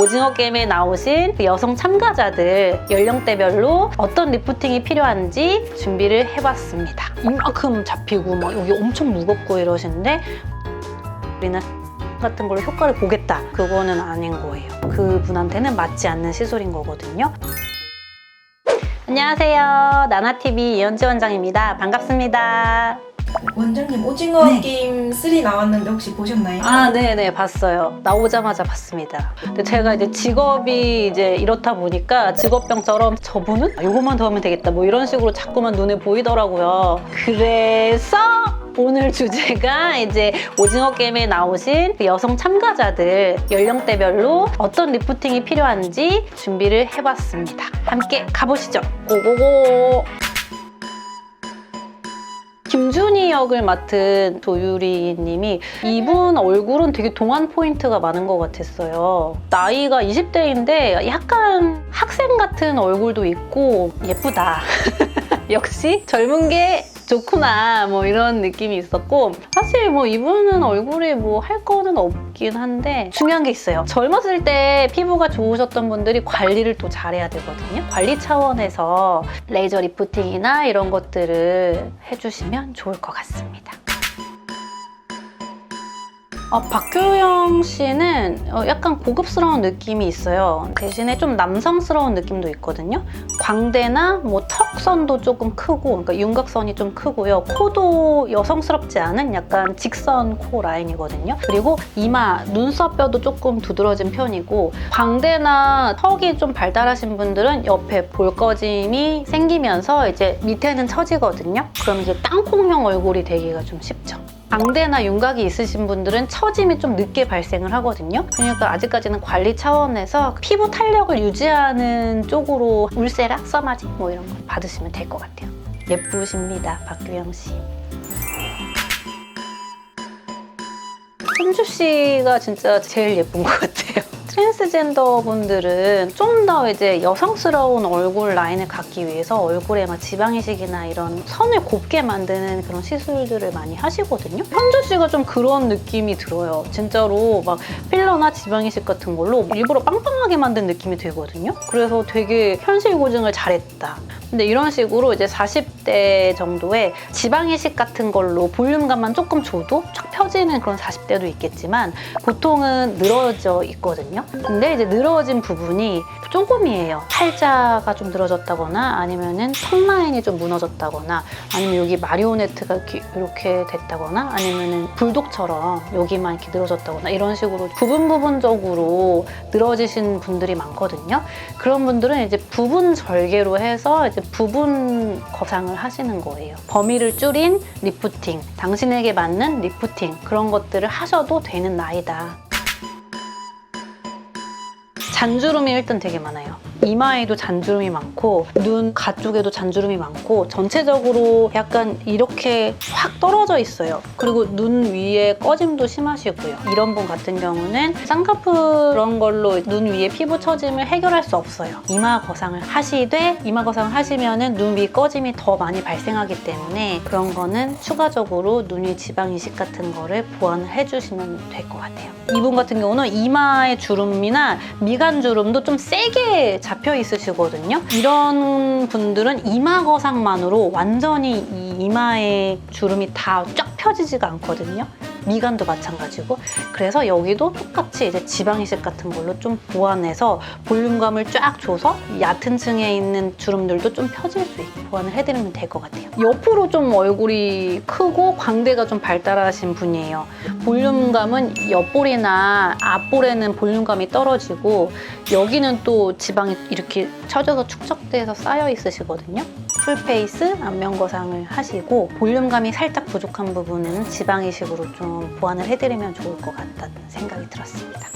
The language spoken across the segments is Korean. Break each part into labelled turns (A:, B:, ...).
A: 오징어 게임에 나오신 그 여성 참가자들 연령대별로 어떤 리프팅이 필요한지 준비를 해봤습니다. 이만큼 잡히고 막 여기 엄청 무겁고 이러시는데 우리는 같은 걸로 효과를 보겠다. 그거는 아닌 거예요. 그분한테는 맞지 않는 시술인 거거든요. 안녕하세요. 나나TV 이현지 원장입니다. 반갑습니다.
B: 원장님 오징어 게임 3 나왔는데 혹시 보셨나요?
A: 아, 네네, 봤어요. 나오자마자 봤습니다. 근데 제가 이제 직업이 이제 이렇다 보니까 직업병처럼 저분은 이것만 더 하면 되겠다. 뭐 이런 식으로 자꾸만 눈에 보이더라고요. 그래서 오늘 주제가 이제 오징어 게임에 나오신 그 여성 참가자들 연령대별로 어떤 리프팅이 필요한지 준비를 해봤습니다. 함께 가보시죠. 고고고! 김준희 역을 맡은 조유리 님이 이분 얼굴은 되게 동안 포인트가 많은 것 같았어요. 나이가 20대인데 약간 학생 같은 얼굴도 있고 예쁘다. 역시 젊은 게 좋구나 뭐 이런 느낌이 있었고, 사실 뭐 이분은 얼굴에 뭐 할 거는 없긴 한데 중요한 게 있어요. 젊었을 때 피부가 좋으셨던 분들이 관리를 또 잘해야 되거든요. 관리 차원에서 레이저 리프팅이나 이런 것들을 해주시면 좋을 것 같습니다. 박효영 씨는 약간 고급스러운 느낌이 있어요. 대신에 좀 남성스러운 느낌도 있거든요. 광대나 뭐 턱선도 조금 크고, 그러니까 윤곽선이 좀 크고요. 코도 여성스럽지 않은 약간 직선 코 라인이거든요. 그리고 이마, 눈썹뼈도 조금 두드러진 편이고, 광대나 턱이 좀 발달하신 분들은 옆에 볼거짐이 생기면서 이제 밑에는 처지거든요. 그럼 이제 땅콩형 얼굴이 되기가 좀 쉽죠. 광대나 윤곽이 있으신 분들은 처짐이 좀 늦게 발생을 하거든요. 그러니까 아직까지는 관리 차원에서 피부 탄력을 유지하는 쪽으로 울세라, 써마지 뭐 이런 거 받으시면 될 것 같아요. 예쁘십니다, 박규영 씨. 손주 씨가 진짜 제일 예쁜 것 같아요. 트랜스젠더 분들은 좀 더 이제 여성스러운 얼굴 라인을 갖기 위해서 얼굴에 막 지방이식이나 이런 선을 곱게 만드는 그런 시술들을 많이 하시거든요. 현주 씨가 좀 그런 느낌이 들어요. 진짜로 막 필러나 지방이식 같은 걸로 일부러 빵빵하게 만든 느낌이 들거든요. 그래서 되게 현실 고증을 잘했다. 근데 이런 식으로 이제 40대 정도의 지방이식 같은 걸로 볼륨감만 조금 줘도 쫙 펴지는 그런 40대도 있겠지만 보통은 늘어져 있거든요. 근데 이제 늘어진 부분이 조금이에요. 팔자가 좀 늘어졌다거나 아니면은 턱 라인이 좀 무너졌다거나 아니면 여기 마리오네트가 이렇게 됐다거나 아니면은 불독처럼 여기만 이렇게 늘어졌다거나 이런 식으로 부분적으로 늘어지신 분들이 많거든요. 그런 분들은 이제 부분 절개로 해서 이제 부분 거상을 하시는 거예요. 범위를 줄인 리프팅, 당신에게 맞는 리프팅 그런 것들을 하셔도 되는 나이다. 잔주름이 일단 되게 많아요. 이마에도 잔주름이 많고 눈 가쪽에도 잔주름이 많고 전체적으로 약간 이렇게 확 떨어져 있어요. 그리고 눈 위에 꺼짐도 심하시고요. 이런 분 같은 경우는 쌍꺼풀 그런 걸로 눈 위에 피부 처짐을 해결할 수 없어요. 이마 거상을 하시되 이마 거상을 하시면은 눈 위 꺼짐이 더 많이 발생하기 때문에 그런 거는 추가적으로 눈 위 지방 이식 같은 거를 보완을 해주시면 될 것 같아요. 이분 같은 경우는 이마의 주름이나 미간 주름도 좀 세게 잡혀 있으시거든요. 이런 분들은 이마 거상만으로 완전히 이 이마의 주름이 다 쫙 펴지지가 않거든요. 미간도 마찬가지고. 그래서 여기도 똑같이 이제 지방 이식 같은 걸로 좀 보완해서 볼륨감을 쫙 줘서 얕은 층에 있는 주름들도 좀 펴질 수 있게 보완을 해드리면 될 것 같아요. 옆으로 좀 얼굴이 크고 광대가 좀 발달하신 분이에요. 볼륨감은 옆볼이나 앞볼에는 볼륨감이 떨어지고 여기는 또 지방이 이렇게 처져서 축적돼서 쌓여 있으시거든요. 풀페이스 안면 거상을 하시고 볼륨감이 살짝 부족한 부분은 지방 이식으로 좀 보완을 해드리면 좋을 것 같다는 생각이 들었습니다.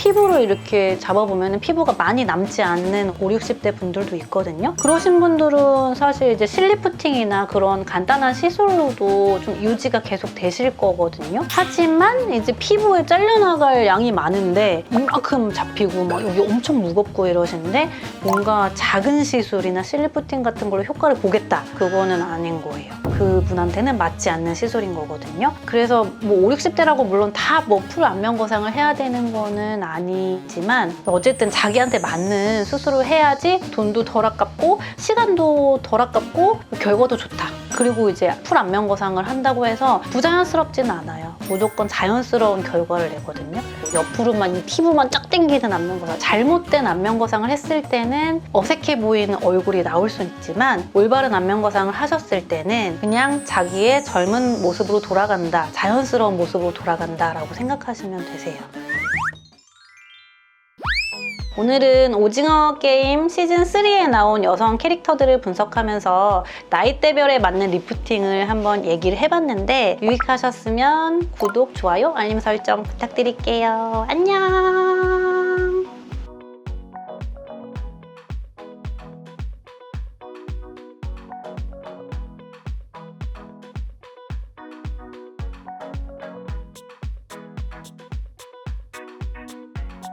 A: 피부를 이렇게 잡아보면 피부가 많이 남지 않는 5, 60대 분들도 있거든요. 그러신 분들은 사실 이제 실리프팅이나 그런 간단한 시술로도 좀 유지가 계속 되실 거거든요. 하지만 이제 피부에 잘려나갈 양이 많은데 이만큼 잡히고 막 여기 엄청 무겁고 이러시는데 뭔가 작은 시술이나 실리프팅 같은 걸로 효과를 보겠다. 그거는 아닌 거예요. 그분한테는 맞지 않는 시술인 거거든요. 그래서 뭐 5, 60대라고 물론 다 뭐 풀 안면 거상을 해야 되는 거는 아니지만 어쨌든 자기한테 맞는 수술을 해야지 돈도 덜 아깝고 시간도 덜 아깝고 결과도 좋다. 그리고 이제 풀 안면 거상을 한다고 해서 부자연스럽지는 않아요. 무조건 자연스러운 결과를 내거든요. 옆으로만 이 피부만 쫙 당기는 안면 거상, 잘못된 안면 거상을 했을 때는 어색해 보이는 얼굴이 나올 수 있지만 올바른 안면 거상을 하셨을 때는 그냥 자기의 젊은 모습으로 돌아간다, 자연스러운 모습으로 돌아간다라고 생각하시면 되세요. 오늘은 오징어 게임 시즌3에 나온 여성 캐릭터들을 분석하면서 나이대별에 맞는 리프팅을 한번 얘기를 해봤는데 유익하셨으면 구독, 좋아요, 알림 설정 부탁드릴게요. 안녕!